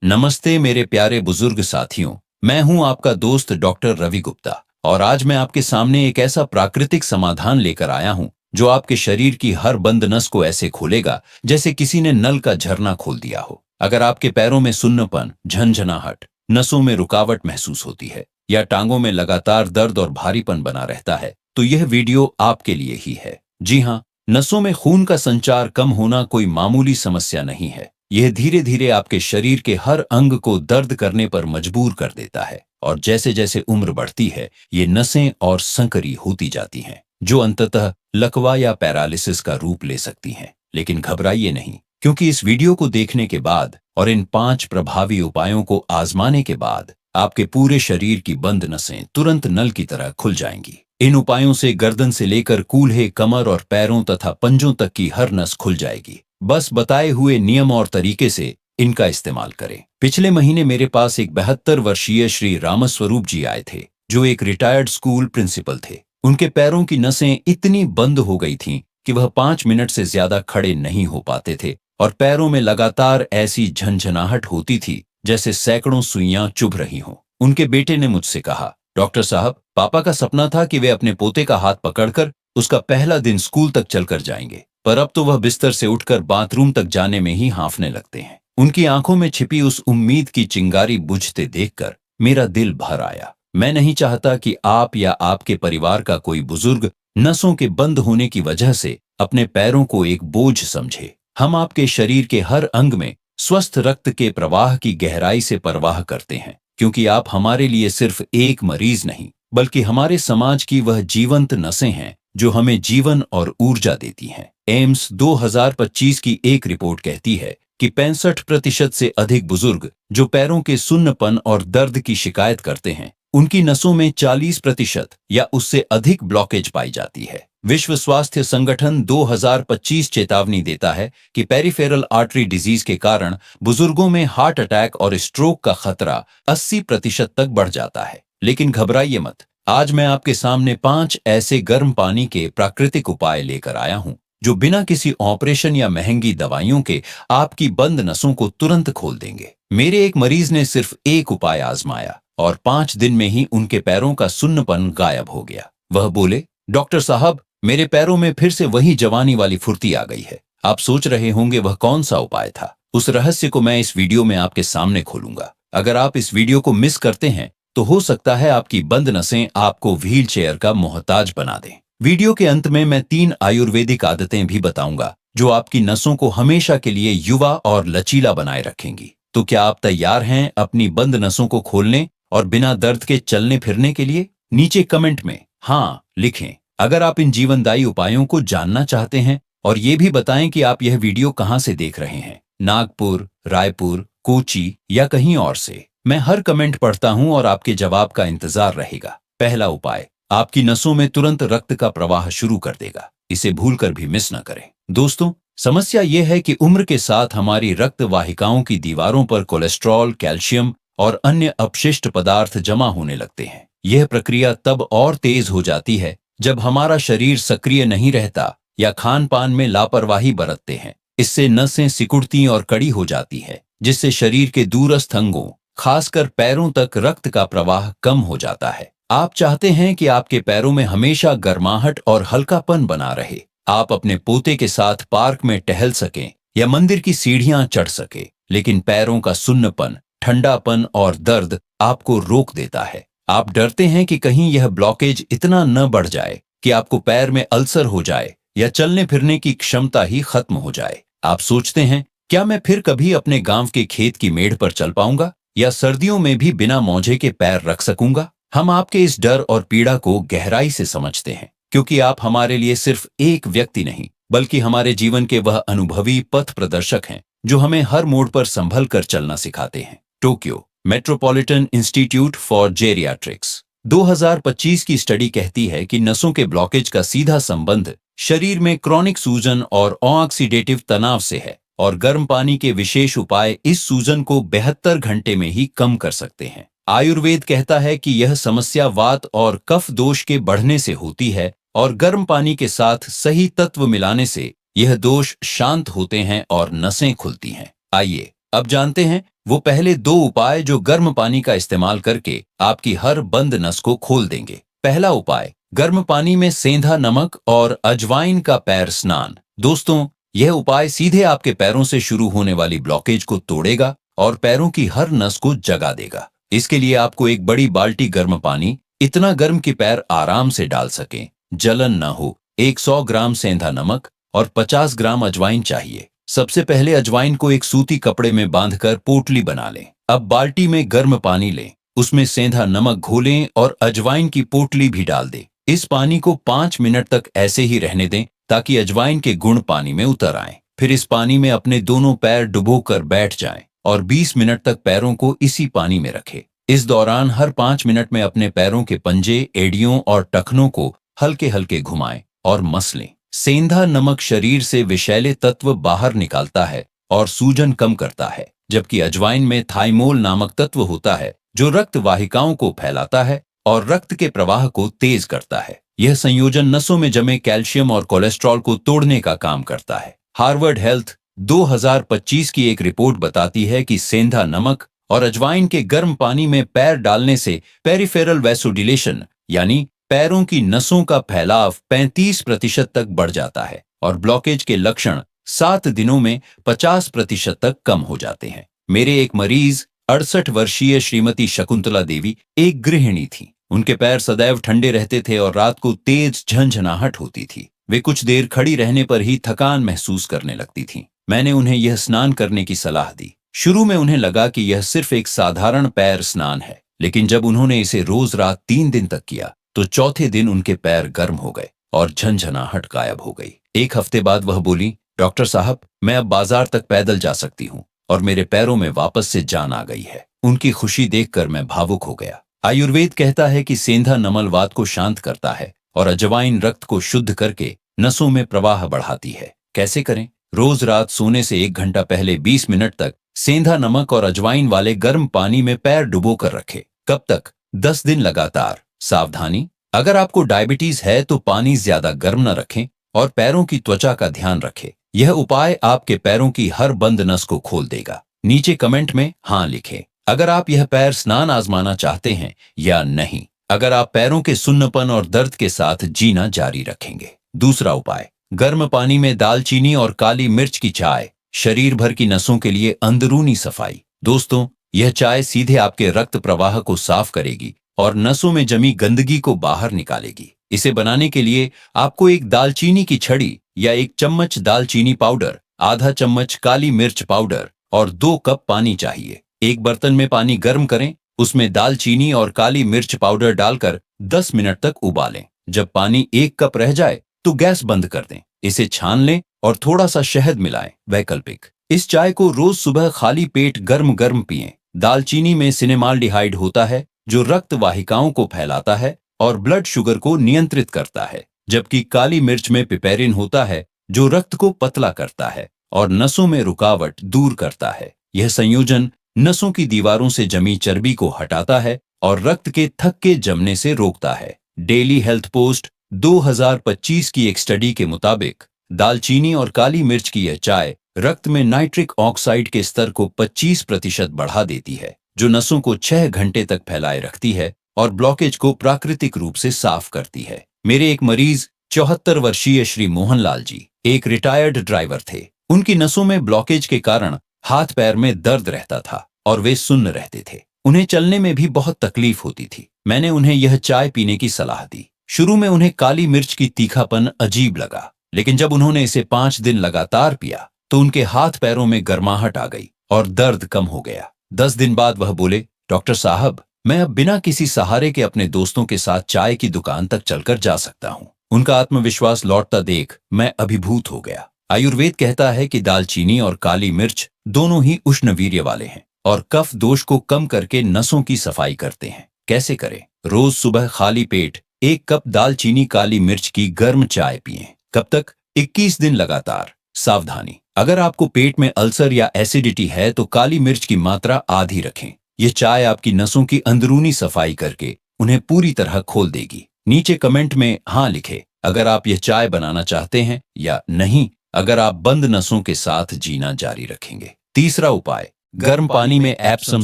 नमस्ते मेरे प्यारे बुजुर्ग साथियों। मैं हूं आपका दोस्त डॉक्टर रवि गुप्ता और आज मैं आपके सामने एक ऐसा प्राकृतिक समाधान लेकर आया हूं जो आपके शरीर की हर बंद नस को ऐसे खोलेगा जैसे किसी ने नल का झरना खोल दिया हो। अगर आपके पैरों में सुन्नपन, झंझनाहट, नसों में रुकावट महसूस होती है या टांगों में लगातार दर्द और भारीपन बना रहता है तो यह वीडियो आपके लिए ही है। जी हाँ, नसों में खून का संचार कम होना कोई मामूली समस्या नहीं है। यह धीरे धीरे आपके शरीर के हर अंग को दर्द करने पर मजबूर कर देता है और जैसे जैसे उम्र बढ़ती है ये नसें और संकरी होती जाती हैं जो अंततः लकवा या पैरालिसिस का रूप ले सकती हैं। लेकिन घबराइए नहीं, क्योंकि इस वीडियो को देखने के बाद और इन 5 प्रभावी उपायों को आजमाने के बाद आपके पूरे शरीर की बंद नसें तुरंत नल की तरह खुल जाएंगी। इन उपायों से गर्दन से लेकर कूल्हे, कमर और पैरों तथा पंजों तक की हर नस खुल जाएगी। बस बताए हुए नियम और तरीके से इनका इस्तेमाल करें। पिछले महीने मेरे पास एक 72 वर्षीय श्री रामस्वरूप जी आए थे जो एक रिटायर्ड स्कूल प्रिंसिपल थे। उनके पैरों की नसें इतनी बंद हो गई थीं कि वह 5 मिनट से ज्यादा खड़े नहीं हो पाते थे और पैरों में लगातार ऐसी झंझनाहट होती थी जैसे सैकड़ों सुइयां चुभ रही हों। उनके बेटे ने मुझसे कहा, डॉक्टर साहब, पापा का सपना था कि वे अपने पोते का हाथ पकड़कर उसका पहला दिन स्कूल तक चलकर जाएंगे, पर अब तो वह बिस्तर से उठकर बाथरूम तक जाने में ही हांफने लगते हैं। उनकी आंखों में छिपी उस उम्मीद की चिंगारी बुझते देखकर मेरा दिल भर आया। मैं नहीं चाहता कि आप या आपके परिवार का कोई बुजुर्ग नसों के बंद होने की वजह से अपने पैरों को एक बोझ समझे। हम आपके शरीर के हर अंग में स्वस्थ रक्त के प्रवाह की गहराई से परवाह करते हैं, क्योंकि आप हमारे लिए सिर्फ एक मरीज नहीं बल्कि हमारे समाज की वह जीवंत नसें हैं जो हमें जीवन और ऊर्जा देती हैं। एम्स 2025 की एक रिपोर्ट कहती है कि 65% से अधिक बुजुर्ग जो पैरों के सुन्नपन और दर्द की शिकायत करते हैं उनकी नसों में 40% या उससे अधिक ब्लॉकेज पाई जाती है। विश्व स्वास्थ्य संगठन 2025 चेतावनी देता है कि पेरिफेरल आर्टरी डिजीज के कारण बुजुर्गों में हार्ट अटैक और स्ट्रोक का खतरा 80% तक बढ़ जाता है। लेकिन घबराइए मत, आज मैं आपके सामने 5 ऐसे गर्म पानी के प्राकृतिक उपाय लेकर आया हूं जो बिना किसी ऑपरेशन या महंगी दवाइयों के आपकी बंद नसों को तुरंत खोल देंगे। मेरे एक मरीज ने सिर्फ एक उपाय आजमाया और 5 दिन में ही उनके पैरों का सुन्नपन गायब हो गया। वह बोले, डॉक्टर साहब, मेरे पैरों में फिर से वही जवानी वाली फुर्ती आ गई है। आप सोच रहे होंगे वह कौन सा उपाय था। उस रहस्य को मैं इस वीडियो में आपके सामने खोलूंगा। अगर आप इस वीडियो को मिस करते हैं तो हो सकता है आपकी बंद नसें आपको व्हील चेयर का मोहताज बना दें। वीडियो के अंत में मैं 3 आयुर्वेदिक आदतें भी बताऊंगा जो आपकी नसों को हमेशा के लिए युवा और लचीला बनाए रखेंगी। तो क्या आप तैयार हैं अपनी बंद नसों को खोलने और बिना दर्द के चलने फिरने के लिए? नीचे कमेंट में हाँ लिखें अगर आप इन जीवनदायी उपायों को जानना चाहते हैं, और ये भी बताएं कि आप यह वीडियो कहां से देख रहे हैं, नागपुर, रायपुर, कोची या कहीं और से। मैं हर कमेंट पढ़ता हूं और आपके जवाब का इंतजार रहेगा। पहला उपाय आपकी नसों में तुरंत रक्त का प्रवाह शुरू कर देगा। इसे भूलकर भी मिस न करें। दोस्तों, समस्या यह है कि उम्र के साथ हमारी रक्त वाहिकाओं की दीवारों पर कोलेस्ट्रॉल, कैल्शियम और अन्य अपशिष्ट पदार्थ जमा होने लगते हैं। यह प्रक्रिया तब और तेज हो जाती है जब हमारा शरीर सक्रिय नहीं रहता या खान पान में लापरवाही बरतते हैं। इससे नसें सिकुड़ती और कड़ी हो जाती है, जिससे शरीर के दूरस्थ अंगों, खासकर पैरों तक रक्त का प्रवाह कम हो जाता है। आप चाहते हैं कि आपके पैरों में हमेशा गर्माहट और हल्कापन बना रहे। आप अपने पोते के साथ पार्क में टहल सकें या मंदिर की सीढ़ियां चढ़ सके, लेकिन पैरों का सुन्नपन, ठंडापन और दर्द आपको रोक देता है। आप डरते हैं कि कहीं यह ब्लॉकेज इतना न बढ़ जाए कि आपको पैर में अल्सर हो जाए या चलने फिरने की क्षमता ही खत्म हो जाए। आप सोचते हैं, क्या मैं फिर कभी अपने गांव के खेत की मेड़ पर चल पाऊंगा या सर्दियों में भी बिना मोजे के पैर रख सकूंगा? हम आपके इस डर और पीड़ा को गहराई से समझते हैं, क्योंकि आप हमारे लिए सिर्फ एक व्यक्ति नहीं बल्कि हमारे जीवन के वह अनुभवी पथ प्रदर्शक हैं जो हमें हर मोड़ पर संभल कर चलना सिखाते हैं। Tokyo metropolitan institute for geriatrics 2025 की स्टडी कहती है कि नसों के ब्लॉकेज का सीधा संबंध शरीर में क्रॉनिक सूजन और ऑक्सीडेटिव तनाव से है, और गर्म पानी के विशेष उपाय इस सूजन को 72 घंटे में ही कम कर सकते हैं। आयुर्वेद कहता है कि यह समस्या वात और कफ दोष के बढ़ने से होती है, और गर्म पानी के साथ सही तत्व मिलाने से यह दोष शांत होते हैं और नसें खुलती हैं। आइए अब जानते हैं वो पहले 2 उपाय जो गर्म पानी का इस्तेमाल करके आपकी हर बंद नस को खोल देंगे। पहला उपाय, गर्म पानी में सेंधा नमक और अजवाइन का पैर स्नान। दोस्तों, यह उपाय सीधे आपके पैरों से शुरू होने वाली ब्लॉकेज को तोड़ेगा और पैरों की हर नस को जगा देगा। इसके लिए आपको एक बड़ी बाल्टी गर्म पानी, इतना गर्म कि पैर आराम से डाल सकें, जलन न हो, 100 ग्राम सेंधा नमक और 50 ग्राम अजवाइन चाहिए। सबसे पहले अजवाइन को एक सूती कपड़े में बांधकर पोटली बना लें। अब बाल्टी में गर्म पानी लें, उसमें सेंधा नमक घोलें और अजवाइन की पोटली भी डाल दें। इस पानी को 5 मिनट तक ऐसे ही रहने दें ताकि अजवाइन के गुण पानी में उतर आएं। फिर इस पानी में अपने दोनों पैर डुबोकर बैठ जाएं और 20 मिनट तक पैरों को इसी पानी में रखें। इस दौरान हर 5 मिनट में अपने पैरों के पंजे, एड़ियों और टखनों को हल्के हल्के घुमाएं और मसलें। सेंधा नमक शरीर से विषैले तत्व बाहर निकालता है और सूजन कम करता है, जबकि अजवाइन में थाइमोल नामक तत्व होता है जो रक्त वाहिकाओं को फैलाता है और रक्त के प्रवाह को तेज करता है। यह संयोजन नसों में जमे कैल्शियम और कोलेस्ट्रॉल को तोड़ने का काम करता है। हार्वर्ड हेल्थ 2025 की एक रिपोर्ट बताती है कि सेंधा नमक और अजवाइन के गर्म पानी में पैर डालने से पेरिफेरल वैसोडिलेशन यानी पैरों की नसों का फैलाव 35% तक बढ़ जाता है और ब्लॉकेज के लक्षण 7 दिनों में 50% तक कम हो जाते हैं। मेरे एक मरीज 68 वर्षीय श्रीमती शकुंतला देवी एक गृहिणी थी। उनके पैर सदैव ठंडे रहते थे और रात को तेज झंझनाहट होती थी। वे कुछ देर खड़ी रहने पर ही थकान महसूस करने लगती थीं। मैंने उन्हें यह स्नान करने की सलाह दी। शुरू में उन्हें लगा कि यह सिर्फ एक साधारण पैर स्नान है, लेकिन जब उन्होंने इसे रोज रात 3 दिन तक किया तो चौथे दिन उनके पैर गर्म हो गए और झंझनाहट गायब हो गई। 1 हफ्ते बाद वह बोली, डॉक्टर साहब, मैं अब बाजार तक पैदल जा सकती हूँ और मेरे पैरों में वापस से जान आ गई है। उनकी खुशी देखकर मैं भावुक हो गया। आयुर्वेद कहता है कि सेंधा नमल वात को शांत करता है और अजवाइन रक्त को शुद्ध करके नसों में प्रवाह बढ़ाती है। कैसे करें? रोज रात सोने से 1 घंटा पहले 20 मिनट तक सेंधा नमक और अजवाइन वाले गर्म पानी में पैर डुबोकर रखें। कब तक? 10 दिन लगातार। सावधानी, अगर आपको डायबिटीज है तो पानी ज्यादा गर्म न रखें और पैरों की त्वचा का ध्यान रखें। यह उपाय आपके पैरों की हर बंद नस को खोल देगा। नीचे कमेंट में हाँ लिखें अगर आप यह पैर स्नान आजमाना चाहते हैं या नहीं, अगर आप पैरों के सुन्नपन और दर्द के साथ जीना जारी रखेंगे। दूसरा उपाय, गर्म पानी में दालचीनी और काली मिर्च की चाय, शरीर भर की नसों के लिए अंदरूनी सफाई। दोस्तों, यह चाय सीधे आपके रक्त प्रवाह को साफ करेगी और नसों में जमी गंदगी को बाहर निकालेगी। इसे बनाने के लिए आपको एक दालचीनी की छड़ी या 1 चम्मच दालचीनी पाउडर, आधा चम्मच काली मिर्च पाउडर और 2 कप पानी चाहिए। एक बर्तन में पानी गर्म करें, उसमें दालचीनी और काली मिर्च पाउडर डालकर 10 मिनट तक उबालें। जब पानी 1 कप रह जाए तो गैस बंद कर दें। इसे छान लें और थोड़ा सा शहद मिलाएं। वैकल्पिक, इस चाय को रोज सुबह खाली पेट गर्म गर्म पिएं। दालचीनी में सिनेमाल्डिहाइड होता है जो रक्त वाहिकाओं को फैलाता है और ब्लड शुगर को नियंत्रित करता है, जबकि काली मिर्च में पिपेरिन होता है जो रक्त को पतला करता है और नसों में रुकावट दूर करता है। यह संयोजन नसों की दीवारों से जमी चर्बी को हटाता है और रक्त के थक्के के जमने से रोकता है। डेली हेल्थ पोस्ट 2025 की एक स्टडी के मुताबिक दालचीनी और काली मिर्च की यह चाय रक्त में नाइट्रिक ऑक्साइड के स्तर को 25% बढ़ा देती है, जो नसों को 6 घंटे तक फैलाए रखती है और ब्लॉकेज को प्राकृतिक रूप से साफ करती है। मेरे एक मरीज 74 वर्षीय श्री मोहनलाल जी एक रिटायर्ड ड्राइवर थे। उनकी नसों में ब्लॉकेज के कारण हाथ पैर में दर्द रहता था और वे सुन्न रहते थे। उन्हें चलने में भी बहुत तकलीफ होती थी। मैंने उन्हें यह चाय पीने की सलाह दी। शुरू में उन्हें काली मिर्च की तीखापन अजीब लगा, लेकिन जब उन्होंने इसे 5 दिन लगातार पिया तो उनके हाथ पैरों में गर्माहट आ गई और दर्द कम हो गया। 10 दिन बाद वह बोले, डॉक्टर साहब, मैं अब बिना किसी सहारे के अपने दोस्तों के साथ चाय की दुकान तक चलकर जा सकता हूँ। उनका आत्मविश्वास लौटता देख मैं अभिभूत हो गया। आयुर्वेद कहता है कि दालचीनी और काली मिर्च दोनों ही उष्णवीर्य वाले हैं और कफ दोष को कम करके नसों की सफाई करते हैं। कैसे करें? रोज सुबह खाली पेट 1 कप दालचीनी काली मिर्च की गर्म चाय पिएं। कब तक? 21 दिन लगातार। सावधानी, अगर आपको पेट में अल्सर या एसिडिटी है तो काली मिर्च की मात्रा आधी रखें। यह चाय आपकी नसों की अंदरूनी सफाई करके उन्हें पूरी तरह खोल देगी। नीचे कमेंट में हाँ लिखें अगर आप यह चाय बनाना चाहते हैं या नहीं, अगर आप बंद नसों के साथ जीना जारी रखेंगे। तीसरा उपाय, गर्म पानी में एप्सम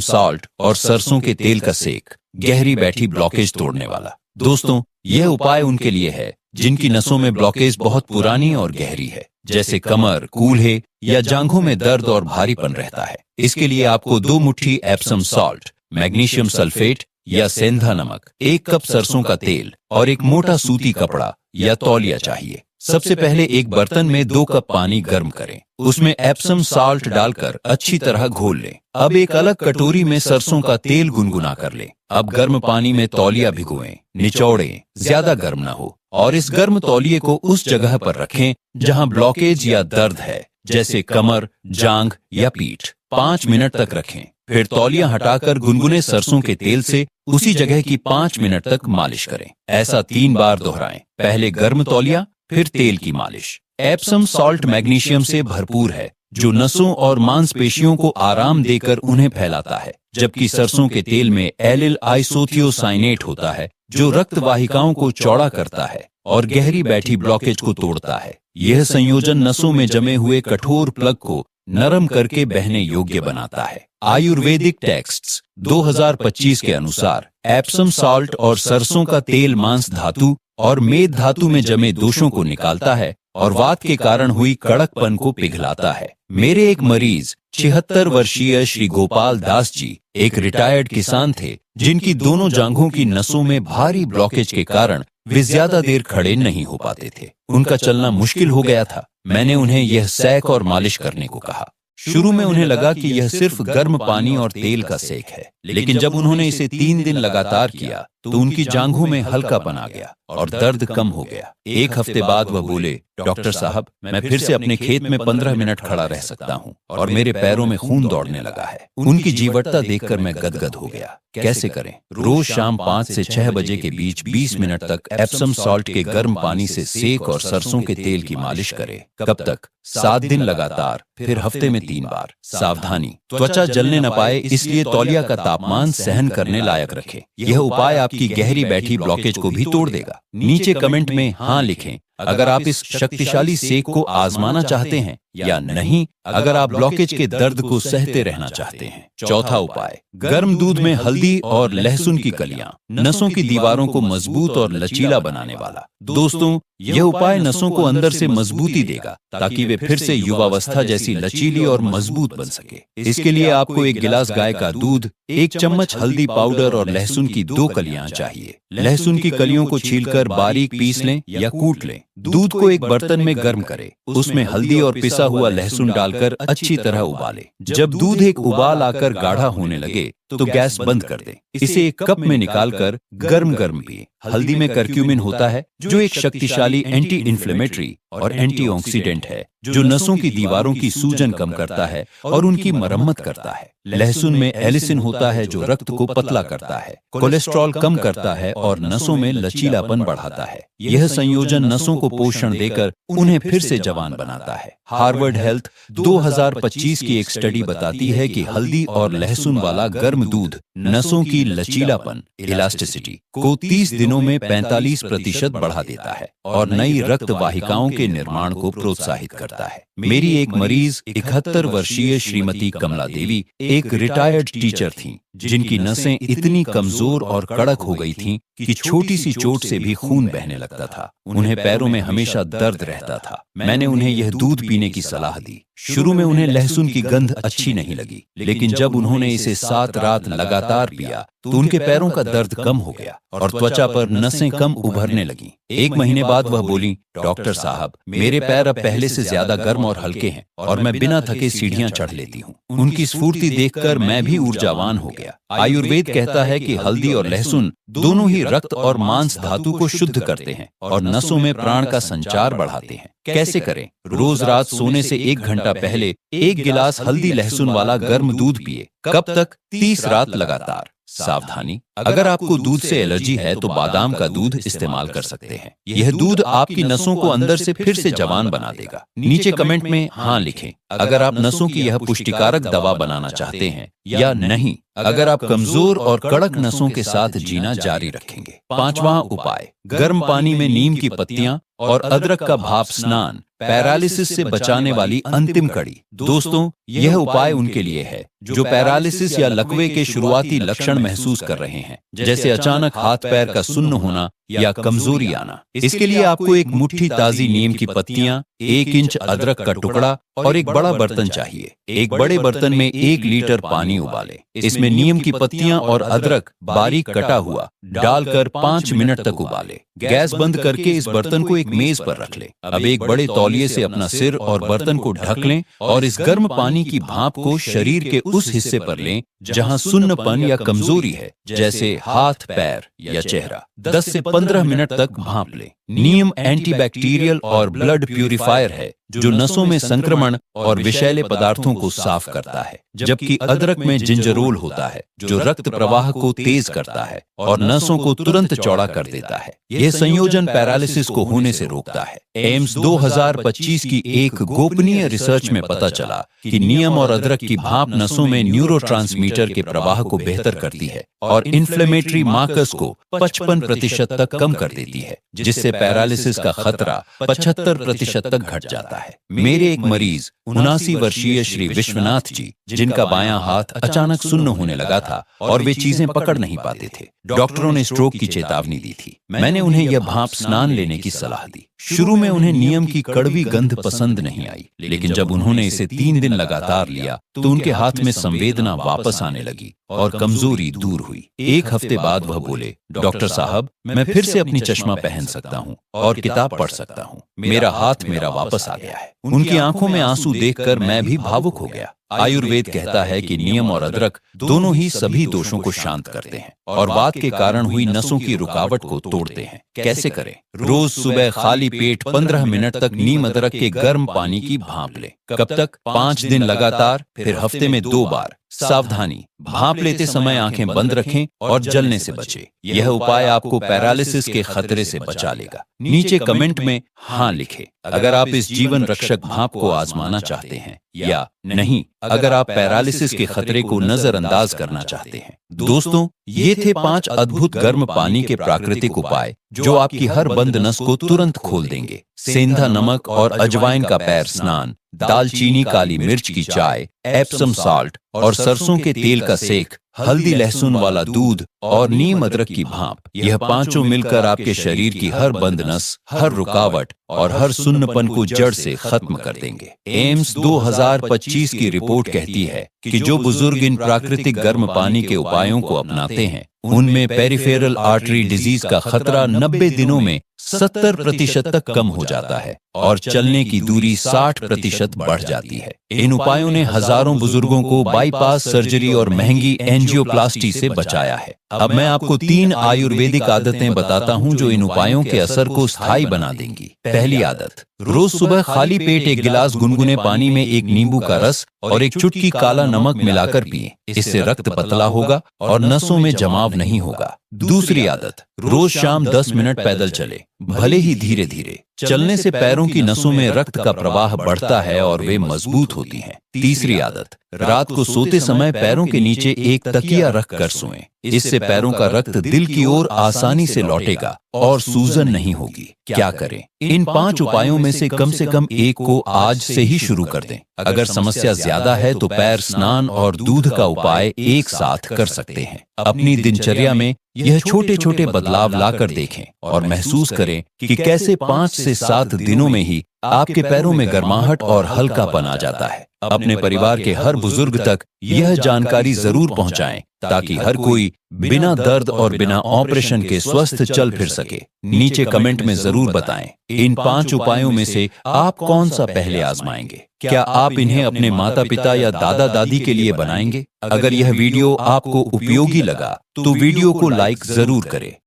साल्ट और सरसों के तेल का सेक, गहरी बैठी ब्लॉकेज तोड़ने वाला। दोस्तों, यह उपाय उनके लिए है जिनकी नसों में ब्लॉकेज बहुत पुरानी और गहरी है, जैसे कमर, कूल्हे या जांघों में दर्द और भारीपन रहता है। इसके लिए आपको 2 मुट्ठी एप्सम साल्ट, मैग्नीशियम सल्फेट या सेंधा नमक, 1 कप सरसों का तेल और एक मोटा सूती कपड़ा या तौलिया चाहिए। सबसे पहले एक बर्तन में 2 कप पानी गर्म करें, उसमें एप्सम साल्ट डालकर अच्छी तरह घोल लें। अब एक अलग कटोरी में सरसों का तेल गुनगुना कर लें। अब गर्म पानी में तौलिया भिगोएं, निचोड़ें, ज्यादा गर्म ना हो, और इस गर्म तौलिए को उस जगह पर रखें जहां ब्लॉकेज या दर्द है, जैसे कमर, जांघ या पीठ। 5 मिनट तक रखें, फिर तौलिया हटाकर गुनगुने सरसों के तेल से उसी जगह की 5 मिनट तक मालिश करें। ऐसा 3 बार दोहराएं, पहले गर्म तौलिया, फिर तेल की मालिश। एप्सम साल्ट मैग्नीशियम से भरपूर है, जो नसों और मांसपेशियों को आराम देकर उन्हें फैलाता है, जबकि सरसों के तेल में एलिल आइसोथियोसाइनेट होता है, जो रक्त वाहिकाओं को चौड़ा करता है और गहरी बैठी ब्लॉकेज को तोड़ता है। यह संयोजन नसों में जमे हुए कठोर प्लग को नरम करके बहने योग्य बनाता है। आयुर्वेदिक टेक्स्ट्स 2025 के अनुसार एप्सम साल्ट और सरसों का तेल मांस धातु और मेद धातु में जमे दोषों को निकालता है और वात के कारण हुई कड़कपन को पिघलाता है। मेरे एक मरीज 76 वर्षीय श्री गोपाल दास जी एक रिटायर्ड किसान थे, जिनकी दोनों जांघों की नसों में भारी ब्लॉकेज के कारण वे ज्यादा देर खड़े नहीं हो पाते थे। उनका चलना मुश्किल हो गया था। मैंने उन्हें यह सेक और मालिश करने को कहा। शुरू में उन्हें लगा कि यह सिर्फ गर्म पानी और तेल का सेक है, लेकिन जब उन्होंने इसे 3 दिन लगातार किया तो उनकी जांघों में हल्कापन आ गया और दर्द कम हो गया। 1 हफ्ते बाद वह बोले, डॉक्टर साहब, मैं फिर से अपने खेत में 15 मिनट खड़ा रह सकता हूँ और मेरे पैरों में खून दौड़ने लगा है। उनकी जीवटता देखकर मैं गदगद हो गया। कैसे करें? रोज शाम 5 से 6 बजे के बीच 20 मिनट तक एप्सम साल्ट के गर्म पानी से सेक और सरसों के तेल की मालिश करें। कब तक? 7 दिन लगातार, फिर हफ्ते में 3 बार। सावधानी, त्वचा जलने न पाए, इसलिए तौलिया का तापमान सहन करने लायक रखें। यह उपाय आपकी गहरी बैठी ब्लॉकेज को भी तोड़ देगा। नीचे कमेंट में हाँ लिखें अगर आप इस शक्तिशाली सेक को आजमाना चाहते हैं, या नहीं अगर आप ब्लॉकेज के दर्द को सहते रहना चाहते हैं। चौथा उपाय, गर्म दूध में हल्दी और लहसुन की कलियां, नसों की दीवारों को मजबूत और लचीला बनाने वाला। दोस्तों, यह उपाय नसों को अंदर से मजबूती देगा ताकि वे फिर से युवावस्था जैसी लचीली और मजबूत बन सके। इसके लिए आपको 1 गिलास गाय का दूध, 1 चम्मच हल्दी पाउडर और लहसुन की 2 कलियां चाहिए। लहसुन की कलियों को छीलकर बारीक पीस लें या कूट लें। दूध को एक बर्तन में गर्म करें, उसमें हल्दी और पिसा हुआ लहसुन डालकर अच्छी तरह उबालें। जब दूध एक उबाल आकर गाढ़ा होने लगे तो गैस बंद कर दें। इसे एक कप में निकालकर गर्म गर्म पिएं। हल्दी में करक्यूमिन होता है, जो एक शक्तिशाली एंटी इन्फ्लेमेटरी और एंटीऑक्सीडेंट है, जो नसों की दीवारों की सूजन कम करता है और उनकी मरम्मत करता है। लहसुन में एलिसिन होता है, जो रक्त को पतला करता है, कोलेस्ट्रॉल कम करता है और नसों में लचीलापन बढ़ाता है। यह संयोजन नसों को पोषण देकर उन्हें फिर से जवान बनाता है। हार्वर्ड हेल्थ 2025 की एक स्टडी बताती है कि हल्दी और लहसुन वाला गर्म दूध नसों की लचीलापन, इलास्टिसिटी को 30 दिनों में 45% बढ़ा देता है और नई रक्त वाहिकाओं के निर्माण को प्रोत्साहित करता है। मेरी एक मरीज 71 वर्षीय श्रीमती कमला देवी एक रिटायर्ड टीचर थीं, जिनकी नसें इतनी कमजोर और कड़क हो गई थीं कि छोटी सी चोट से भी खून बहने लगता था। उन्हें पैरों में हमेशा दर्द रहता था। मैंने उन्हें यह दूध पीने की सलाह दी। शुरू में उन्हें लहसुन की गंध अच्छी नहीं लगी, लेकिन जब उन्होंने इसे 7 रात लगातार पिया तो उनके पैरों का दर्द कम हो गया और त्वचा पर नसें कम उभरने लगीं। 1 महीने बाद वह बोली, डॉक्टर साहब, मेरे पैर अब पहले से ज्यादा गर्म और हल्के हैं और मैं बिना थके सीढ़ियां चढ़ लेती हूँ। उनकी स्फूर्ति देखकर मैं भी ऊर्जावान हो गया। आयुर्वेद कहता है कि हल्दी और लहसुन दोनों ही रक्त और मांस धातु को शुद्ध करते हैं और नसों में प्राण का संचार बढ़ाते हैं। कैसे करें? रोज रात सोने से 1 घंटा पहले 1 गिलास हल्दी लहसुन वाला गर्म दूध पिए। कब तक? 30 रात लगातार। सावधानी, अगर आपको दूध से एलर्जी है तो बादाम का दूध इस्तेमाल कर सकते हैं। यह दूध आपकी नसों को अंदर से फिर से जवान बना देगा। नीचे कमेंट में हाँ लिखें अगर आप नसों की यह पुष्टिकारक दवा बनाना चाहते हैं, या नहीं अगर आप कमजोर और कड़क नसों के साथ जीना जारी रखेंगे। 5वां उपाय, गर्म पानी में नीम की पत्तियां और अदरक का भाप स्नान पैरालिसिस से बचाने वाली अंतिम कड़ी। दोस्तों, यह उपाय उनके लिए है जो पैरालिसिस या लकवे के शुरुआती लक्षण महसूस कर रहे हैं, जैसे अचानक हाथ पैर का सुन्न होना या कमजोरी आना। इसके लिए आपको एक मुट्ठी ताजी नीम की पत्तियां, 1 इंच अदरक का टुकड़ा और एक बड़ा बर्तन चाहिए। एक बड़े बर्तन में 1 लीटर पानी उबालें। इसमें नीम की पत्तियां और अदरक बारीक कटा हुआ डालकर 5 मिनट तक उबालें। गैस बंद करके इस बर्तन को एक मेज पर रख लें। अब एक बड़े तौलिए से अपना सिर और बर्तन को ढक लें और इस गर्म पानी की भाप को शरीर के उस हिस्से पर लें जहां सुन्नपन या कमजोरी है, जैसे हाथ, पैर या चेहरा। 10 से 15 मिनट तक भाप लें। नीम एंटीबैक्टीरियल और ब्लड प्यूरिफायर है जो नसों में संक्रमण और विषैले पदार्थों को साफ करता है, जबकि अदरक में जिंजरोल होता है जो रक्त प्रवाह को तेज करता है और नसों को तुरंत चौड़ा कर देता है। यह संयोजन पैरालिसिस को होने से रोकता है। एम्स 2025 की एक गोपनीय रिसर्च में पता चला कि नीम और अदरक की भाप नसों में न्यूरोट्रांसमीटर के प्रवाह को बेहतर करती है और इन्फ्लेमेटरी मार्कर्स को 55% तक कम कर देती है, जिससे पैरालिसिस का खतरा 75% तक घट जाता है। मेरे एक मरीज 79 वर्षीय श्री विश्वनाथ जी, जिनका बायां हाथ अचानक सुन्न होने लगा था और वे चीजें पकड़ नहीं पाते थे। डॉक्टरों ने स्ट्रोक की चेतावनी दी थी। मैंने उन्हें यह भाप स्नान लेने की सलाह दी। शुरू में उन्हें नीम की कड़वी गंध पसंद नहीं आई, लेकिन जब उन्होंने इसे 3 दिन लगातार लिया तो उनके हाथ में संवेदना वापस आने लगी और कमजोरी दूर हुई। 1 हफ्ते बाद वह बोले, डॉक्टर साहब, मैं फिर से अपनी चश्मा पहन सकता हूँ और किताब पढ़ सकता हूँ। मेरा हाथ मेरा वापस आ गया है। उनकी आंखों में आंसू देखकर मैं भी भावुक हो गया। आयुर्वेद कहता है कि नीम और अदरक दोनों ही सभी दोषों को शांत करते हैं और वात के कारण हुई नसों की रुकावट को तोड़ते हैं। कैसे करें? रोज सुबह खाली पेट 15 मिनट तक नीम अदरक के गर्म पानी की भाप लें। कब तक? 5 दिन लगातार, फिर हफ्ते में 2 बार। सावधानी, भाप लेते समय आंखें बंद रखें और जलने से बचें। यह उपाय आपको पैरालिसिस के खतरे से बचा लेगा। नीचे कमेंट में हाँ लिखें अगर आप इस जीवन रक्षक भाप को आजमाना चाहते हैं, या नहीं अगर आप पैरालिसिस के खतरे को नजरअंदाज करना चाहते हैं। दोस्तों, ये थे 5 अद्भुत गर्म पानी के प्राकृतिक उपाय जो आपकी हर बंद नस को तुरंत खोल देंगे। सेंधा नमक और अजवाइन का पैर स्नान, दालचीनी काली मिर्च की चाय, एप्सम साल्ट और सरसों के तेल का सेक, हल्दी लहसुन वाला दूध और नीम अदरक की भाप, यह पांचों मिलकर आपके शरीर की हर बंद नस, हर रुकावट और हर सुन्नपन को जड़ से खत्म कर देंगे। एम्स 2025 की रिपोर्ट कहती है कि जो बुजुर्ग इन प्राकृतिक गर्म पानी के उपायों को अपनाते हैं, उनमें पेरिफेरल आर्टरी डिजीज का खतरा 90 दिनों में 70% तक कम हो जाता है और चलने की दूरी 60% बढ़ जाती है। इन उपायों ने हजारों बुजुर्गों को बाईपास सर्जरी और महंगी एंजियोप्लास्टी से बचाया है। अब मैं आपको 3 आयुर्वेदिक आदतें बताता हूं जो इन उपायों के असर को स्थायी बना देंगी। पहली आदत, रोज सुबह खाली पेट 1 गिलास गुनगुने पानी में 1 नींबू का रस और 1 चुटकी काला नमक मिलाकर पिएं। इससे रक्त पतला होगा और नसों में जमाव नहीं होगा। दूसरी आदत, रोज शाम 10 मिनट पैदल चले, भले ही धीरे धीरे। चलने से पैरों की नसों में रक्त का प्रवाह बढ़ता है और वे मजबूत होती हैं। तीसरी आदत, रात को सोते समय पैरों के नीचे एक तकिया रख कर सोएं। इससे पैरों का रक्त दिल की ओर आसानी से लौटेगा और सूजन नहीं होगी। क्या करें? इन 5 उपायों में से कम एक को आज से ही शुरू कर दें। अगर समस्या ज्यादा है तो पैर स्नान और दूध का उपाय एक साथ कर सकते हैं। अपनी दिनचर्या में यह छोटे छोटे बदलाव लाकर देखें और महसूस करें कि कैसे 5 से 7 दिनों में ही आपके पैरों में गर्माहट और हल्कापन आ जाता है। अपने परिवार के हर बुजुर्ग तक यह जानकारी जरूर पहुंचाएं ताकि हर कोई बिना दर्द और बिना ऑपरेशन के स्वस्थ चल फिर सके। नीचे कमेंट में जरूर बताएं इन 5 उपायों में से आप कौन सा पहले आजमाएंगे। क्या आप इन्हें अपने माता पिता या दादा दादी के लिए बनाएंगे? अगर यह वीडियो आपको उपयोगी लगा तो वीडियो को लाइक जरूर करें